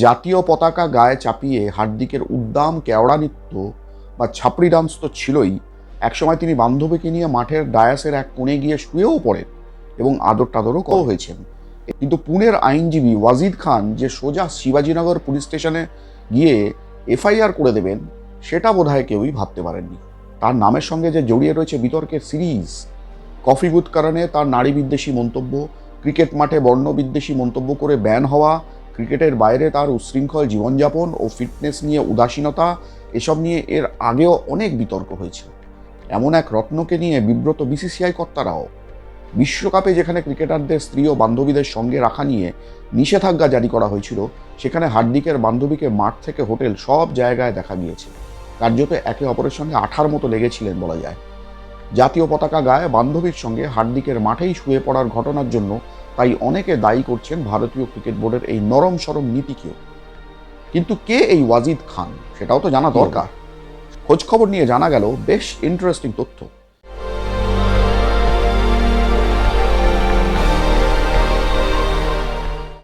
জাতীয় পতাকা গায়ে চাপিয়ে হার্দিকের উদ্দাম কেওড়া নৃত্য বা ছাপড়ি ডান্স তো ছিলই, একসময় তিনি বান্ধবীকে নিয়ে মাঠের ডায়াসের এক কোণে গিয়ে শুয়েও পড়েন এবং আদর টাদরও হয়েছেন। কিন্তু পুনের আইনজীবী ওয়াজিদ খান যে সোজা শিবাজীনগর পুলিশ স্টেশনে গিয়ে এফআইআর করে দেবেন, সেটা বোধহয় কেউই ভাবতে পারেননি। তার নামের সঙ্গে যে জড়িয়ে রয়েছে বিতর্কের সিরিজ, কফি বুথ কারণে তার নারী বিদ্বেষী মন্তব্য, ক্রিকেট মাঠে বর্ণবিদ্বেষী মন্তব্য করে ব্যান হওয়া, ক্রিকেটের বাইরে তার উচ্ছৃঙ্খল জীবনযাপন ও ফিটনেস নিয়ে উদাসীনতা, এসব নিয়ে এর আগেও অনেক বিতর্ক হয়েছিল। এমন এক রত্নকে নিয়ে বিব্রত বিসিসিআই কর্তারাও। বিশ্বকাপে যেখানে ক্রিকেটারদের স্ত্রী ও বান্ধবীদের সঙ্গে রাখা নিয়ে নিষেধাজ্ঞা জারি করা হয়েছিল, সেখানে হার্দিকের বান্ধবীকে মাঠ থেকে হোটেল সব জায়গায় দেখা গিয়েছে। কার্যত একে অপরের সঙ্গে আঠার মতো লেগেছিলেন বলা যায়। জাতীয় পতাকা গায়ে বান্ধবীর সঙ্গে হার্দিকের মাঠেই শুয়ে পড়ার ঘটনার জন্য তাই অনেকে দায়ী করছেন ভারতীয় ক্রিকেট বোর্ডের এই নরম সরম নীতিকেও। কিন্তু কে এই ওয়াজিদ খান, সেটাও তো জানা দরকার। খোঁজ খবর নিয়ে জানা গেল বেশ ইন্টারেস্টিং তথ্য।